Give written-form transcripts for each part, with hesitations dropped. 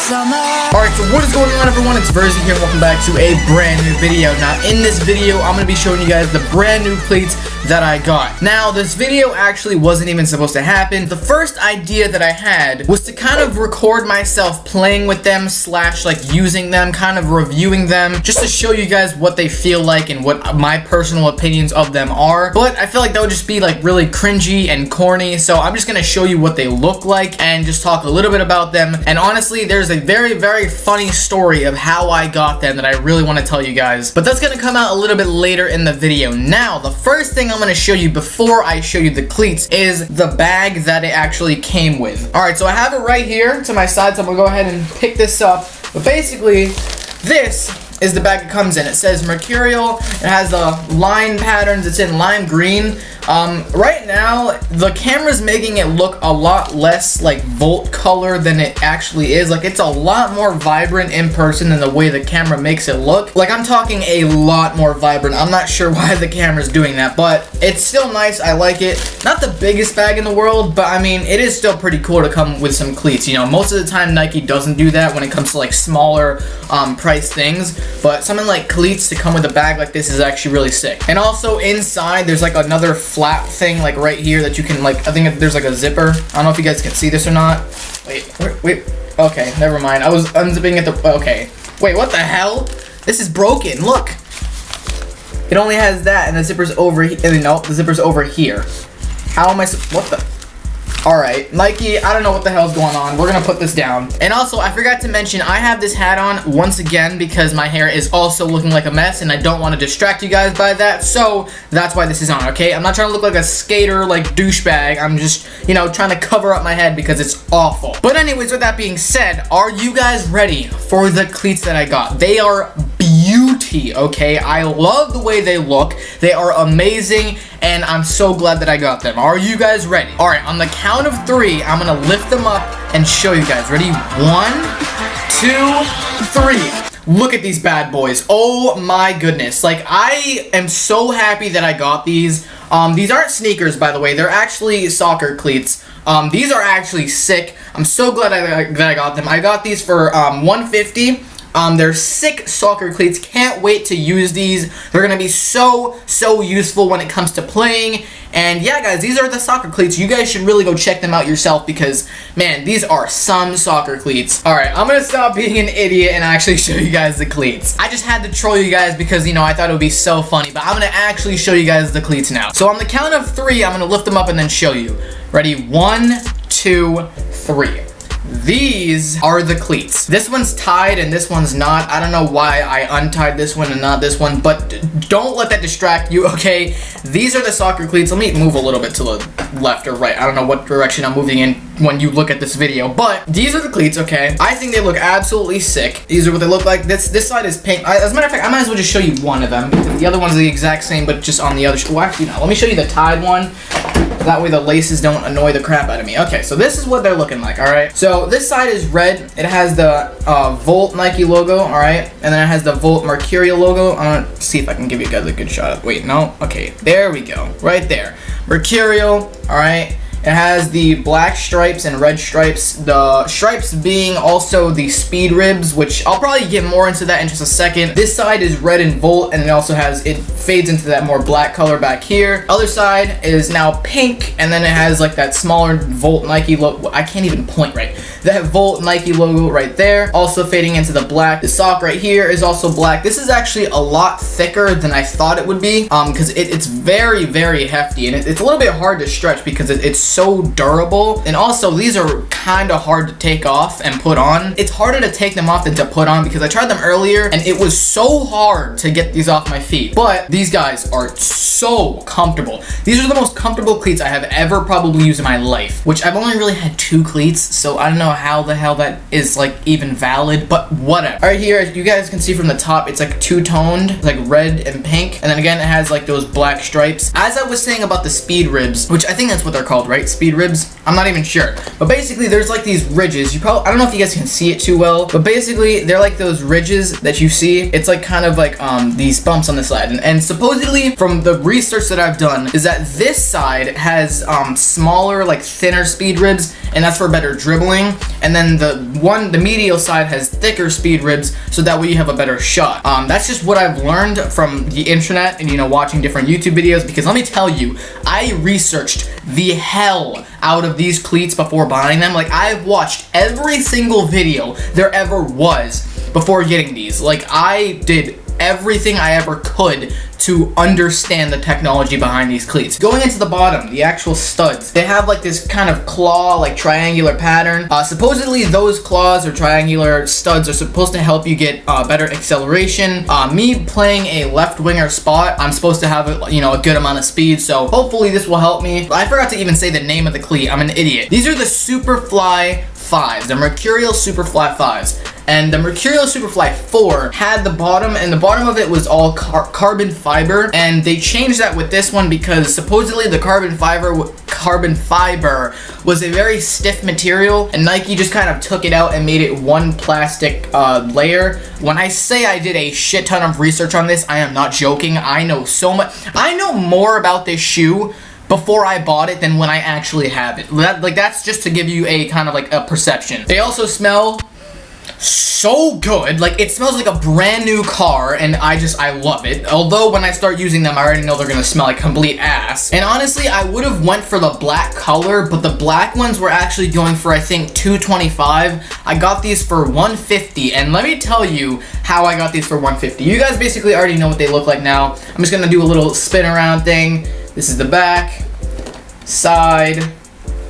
Alright, so what is going on, everyone? It's Verzi here, and welcome back to a brand new video. Now, in this video, I'm going to be showing you guys the brand new cleats that I got. Now, this video actually wasn't even supposed to happen. The first idea that I had was to kind of record myself playing with them slash like using them, kind of reviewing them, just to show you guys what they feel like and what my personal opinions of them are. But I feel like that would just be like really cringy and corny, so I'm just going to show you what they look like and just talk a little bit about them. And honestly, there's a very, very funny story of how I got them that I really want to tell you guys. But that's going to come out a little bit later in the video. Now, the first thing I'm going to show you before I show you the cleats is the bag that it actually came with. Alright, so I have it right here to my side, so I'm going to go ahead and pick this up. But basically, this is the bag it comes in. It says Mercurial. It has the line patterns. It's in lime green. Right now, the camera's making it look a lot less like Volt color than it actually is. Like, it's a lot more vibrant in person than the way the camera makes it look. Like, I'm talking a lot more vibrant. I'm not sure why the camera's doing that, but it's still nice. I like it. Not the biggest bag in the world, but I mean, it is still pretty cool to come with some cleats. You know, most of the time Nike doesn't do that when it comes to like smaller price things, but something like cleats to come with a bag like this is actually really sick. And also inside, there's like another flap thing like right here that you can like, I think there's like a zipper. I don't know if you guys can see this or not. Wait, okay, never mind. I was unzipping it okay. Wait, what the hell? This is broken, look. It only has that and the zipper's over here. Nope, the zipper's over here. How am I, what the? Alright, Nike, I don't know what the hell's going on. We're gonna put this down. And also, I forgot to mention, I have this hat on once again because my hair is also looking like a mess and I don't want to distract you guys by that, so that's why this is on, okay? I'm not trying to look like a skater, like, douchebag. I'm just, you know, trying to cover up my head because it's awful. But anyways, with that being said, are you guys ready for the cleats that I got? They are beauty, okay? I love the way they look. They are amazing, and I'm so glad that I got them. Are you guys ready? Alright, on the count of 3, I'm gonna lift them up and show you guys. Ready? 1, 2, 3. Look at these bad boys. Oh my goodness. Like, I am so happy that I got these. These aren't sneakers, by the way. They're actually soccer cleats. These are actually sick. I'm so glad that I got them. I got these for $150. They're sick soccer cleats. Can't wait to use these. They're gonna be so useful when it comes to playing. And yeah, guys, these are the soccer cleats. You guys should really go check them out yourself because, man, these are some soccer cleats. Alright, I'm gonna stop being an idiot and actually show you guys the cleats. I just had to troll you guys because, you know, I thought it would be so funny, but I'm gonna actually show you guys the cleats now. So on the count of 3, I'm gonna lift them up and then show you. Ready? 1, 2, 3. These are the cleats. This one's tied and this one's not. I don't know why I untied this one and not this one, but don't let that distract you, okay? These are the soccer cleats. Let me move a little bit to the left or right. I don't know what direction I'm moving in when you look at this video, but these are the cleats, okay? I think they look absolutely sick. These are what they look like. This side is pink. As a matter of fact, I might as well just show you one of them. The other one's the exact same, but just on the other. Well, actually, no. Let me show you the tied one. That way the laces don't annoy the crap out of me. Okay, so this is what they're looking like, alright? So this side is red. It has the Volt Nike logo, alright? And then it has the Volt Mercurial logo. I'm gonna see if I can give you guys a good shot. Wait, no? Okay, there we go. Right there. Mercurial, alright? It has the black stripes and red stripes. The stripes being also the speed ribs, which I'll probably get more into that in just a second. This side is red and Volt, and it also has, it fades into that more black color back here. Other side is now pink, and then it has like that smaller Volt Nike logo. I can't even point right. That Volt Nike logo right there, also fading into the black. The sock right here is also black. This is actually a lot thicker than I thought it would be, because it's very, very hefty, and it's a little bit hard to stretch because it's so durable. And also, these are kind of hard to take off and put on. It's harder to take them off than to put on because I tried them earlier and it was so hard to get these off my feet. But these guys are so comfortable. These are the most comfortable cleats I have ever probably used in my life, which I've only really had 2 cleats, so I don't know how the hell that is like even valid, but whatever. Right here, you guys can see from the top, it's like two-toned, like red and pink, and then again it has like those black stripes. As I was saying about the speed ribs, which I think that's what they're called, right? Speed ribs? I'm not even sure. But basically, there's like these ridges. I don't know if you guys can see it too well, but basically, they're like those ridges that you see. It's like kind of like these bumps on the side. And supposedly, from the research that I've done, is that this side has smaller, like thinner speed ribs, and that's for better dribbling. and then the medial side has thicker speed ribs, so that way you have a better shot. That's just what I've learned from the internet and, you know, watching different YouTube videos, because let me tell you, I researched the hell out of these cleats before buying them. Like, I've watched every single video there ever was before getting these. Like, I did everything I ever could to understand the technology behind these cleats. Going into the bottom, the actual studs, they have like this kind of claw, like triangular pattern. Supposedly those claws or triangular studs are supposed to help you get better acceleration. Me playing a left winger spot, I'm supposed to have, you know, a good amount of speed, so hopefully this will help me. I forgot to even say the name of the cleat. I'm an idiot. These are the Superfly 5s, the Mercurial Superfly 5s. And the Mercurial Superfly 4 had the bottom, and the bottom of it was all carbon fiber, and they changed that with this one because supposedly the carbon fiber was a very stiff material, and Nike just kind of took it out and made it one plastic layer. When I say I did a shit ton of research on this, I am not joking. I know so much. I know more about this shoe before I bought it than when I actually have it. That's just to give you a kind of like a perception. They also smell so good. Like, it smells like a brand new car, and I love it. Although when I start using them, I already know they're gonna smell like complete ass. And honestly, I would have went for the black color, but the black ones were actually going for, I think, $225. I got these for $150, and let me tell you how I got these for $150. You guys basically already know what they look like now. I'm just gonna do a little spin around thing. This is the back, side,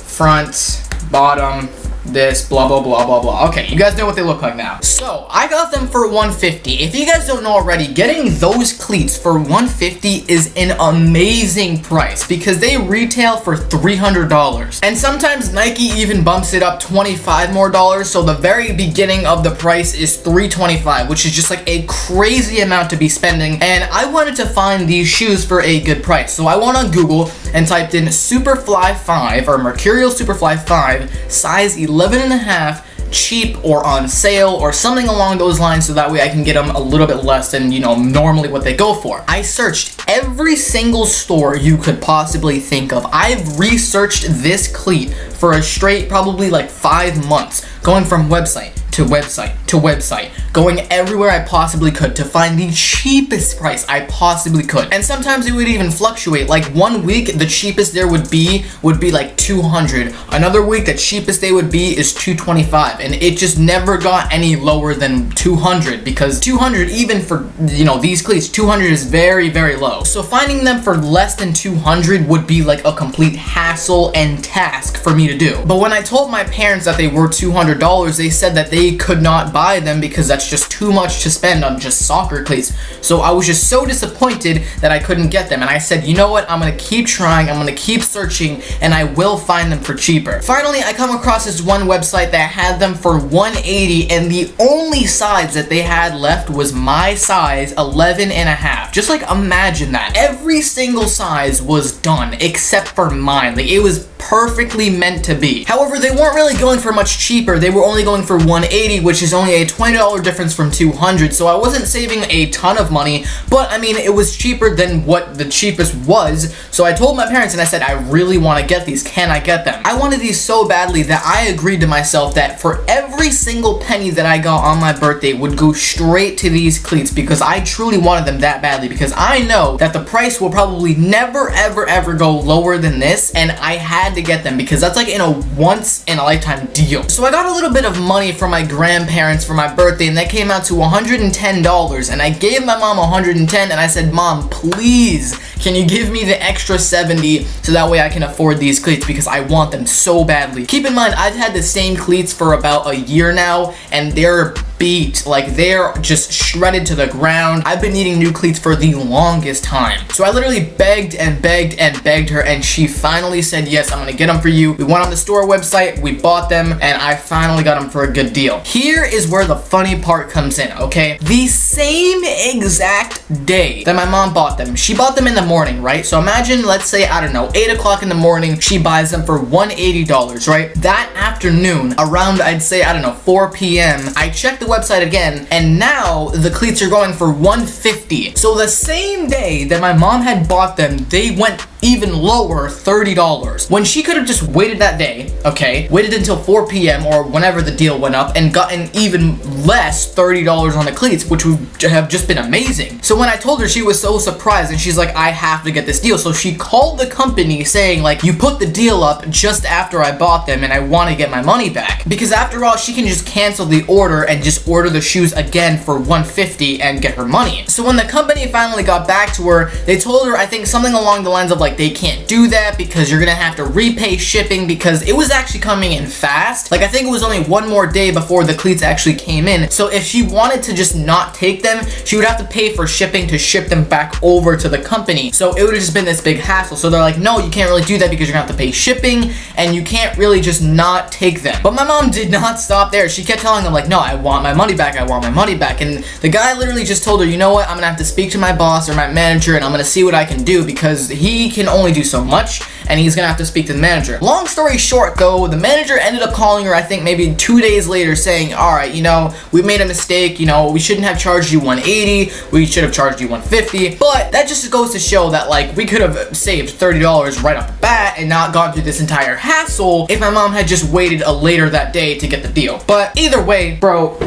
front, bottom, this, blah, blah, blah, blah, blah. Okay, you guys know what they look like now. So, I got them for $150. If you guys don't know already, getting those cleats for $150 is an amazing price because they retail for $300. And sometimes Nike even bumps it up $25 more, so the very beginning of the price is $325, which is just like a crazy amount to be spending. And I wanted to find these shoes for a good price. So I went on Google and typed in Superfly 5 or Mercurial Superfly 5 size 11.5 cheap or on sale or something along those lines, so that way I can get them a little bit less than, you know, normally what they go for. I searched every single store you could possibly think of. I've researched this cleat for a straight probably like 5 months, going from website to website to website, going everywhere I possibly could to find the cheapest price I possibly could. And sometimes it would even fluctuate. Like, one week the cheapest there would be like $200. Another week the cheapest they would be is $225, and it just never got any lower than $200, because $200, even for, you know, these cleats, $200 is very, very low. So finding them for less than $200 would be like a complete hassle and task for me to do. But when I told my parents that they were $200, they said that they could not buy them because that's just too much to spend on just soccer cleats. So I was just so disappointed that I couldn't get them, and I said, you know what, I'm gonna keep trying, I'm gonna keep searching, and I will find them for cheaper. Finally, I come across this one website that had them for $180, and the only size that they had left was my size, 11.5. Just like, imagine that. Every single size was done except for mine. Like, it was perfectly meant to be. However, they weren't really going for much cheaper. They were only going for $180, which is only a $20 difference from $200, so I wasn't saving a ton of money, but I mean, it was cheaper than what the cheapest was. So I told my parents and I said, I really want to get these. Can I get them? I wanted these so badly that I agreed to myself that for every single penny that I got on my birthday would go straight to these cleats, because I truly wanted them that badly, because I know that the price will probably never ever ever go lower than this, and I had to get them because that's like in a once in a lifetime deal. So I got a little bit of money from my grandparents for my birthday, and that came out to $110, and I gave my mom $110, and I said, Mom, please, can you give me the extra $70 so that way I can afford these cleats, because I want them so badly. Keep in mind, I've had the same cleats for about a year now, and they're beat. Like, they're just shredded to the ground. I've been needing new cleats for the longest time. So I literally begged and begged and begged her, and she finally said, yes, I'm gonna get them for you. We went on the store website, we bought them, and I finally got them for a good deal. Here is where the funny part comes in, okay? The same exact day that my mom bought them, she bought them in the morning, right? So imagine, let's say, I don't know, 8 o'clock in the morning, she buys them for $180, right? That afternoon, around, I'd say, I don't know, 4 p.m., I checked the website again, and now the cleats are going for $150. So the same day that my mom had bought them, they went even lower $30 when she could have just waited that day, okay, waited until 4 p.m. or whenever the deal went up and gotten even less $30 on the cleats, which would have just been amazing. So when I told her, she was so surprised and she's like, I have to get this deal. So she called the company saying like, you put the deal up just after I bought them and I want to get my money back, because after all, she can just cancel the order and just order the shoes again for $150 and get her money. So when the company finally got back to her, they told her, I think something along the lines of like, they can't do that because you're gonna have to repay shipping, because it was actually coming in fast. Like I think it was only one more day before the cleats actually came in. So if she wanted to just not take them, she would have to pay for shipping to ship them back over to the company. So it would have just been this big hassle. So they're like, no, you can't really do that because you're gonna have to pay shipping and you can't really just not take them. But my mom did not stop there. She kept telling them like, no, I want my money back, I want my money back. And the guy literally just told her, you know what, I'm gonna have to speak to my boss or my manager and I'm gonna see what I can do, because he can only do so much and he's gonna have to speak to the manager. Long story short though, the manager ended up calling her, I think maybe 2 days later, saying, alright, you know, we made a mistake, you know, we shouldn't have charged you $180, we should have charged you $150. But that just goes to show that like, we could have saved $30 right off the bat and not gone through this entire hassle if my mom had just waited a later that day to get the deal. But either way, bro,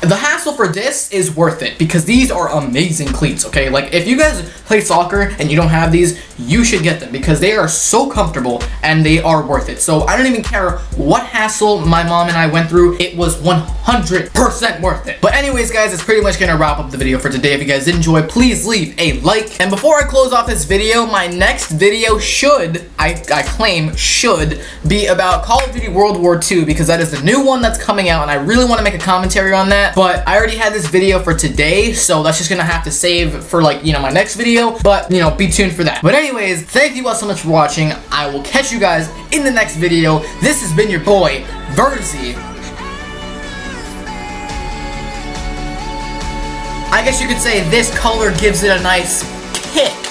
the hassle for this is worth it, because these are amazing cleats, okay? Like, if you guys play soccer and you don't have these, you should get them, because they are so comfortable and they are worth it. So I don't even care what hassle my mom and I went through, it was 100% worth it. But anyways, guys, it's pretty much gonna wrap up the video for today. If you guys did enjoy, please leave a like. And before I close off this video, my next video should, I claim, should be about Call of Duty World War II, because that is the new one that's coming out and I really want to make a commentary on that. But I already had this video for today, so that's just gonna have to save for like, you know, my next video. But, you know, be tuned for that. But anyways, thank you all so much for watching. I will catch you guys in the next video. This has been your boy, Verzi. I guess you could say this color gives it a nice kick.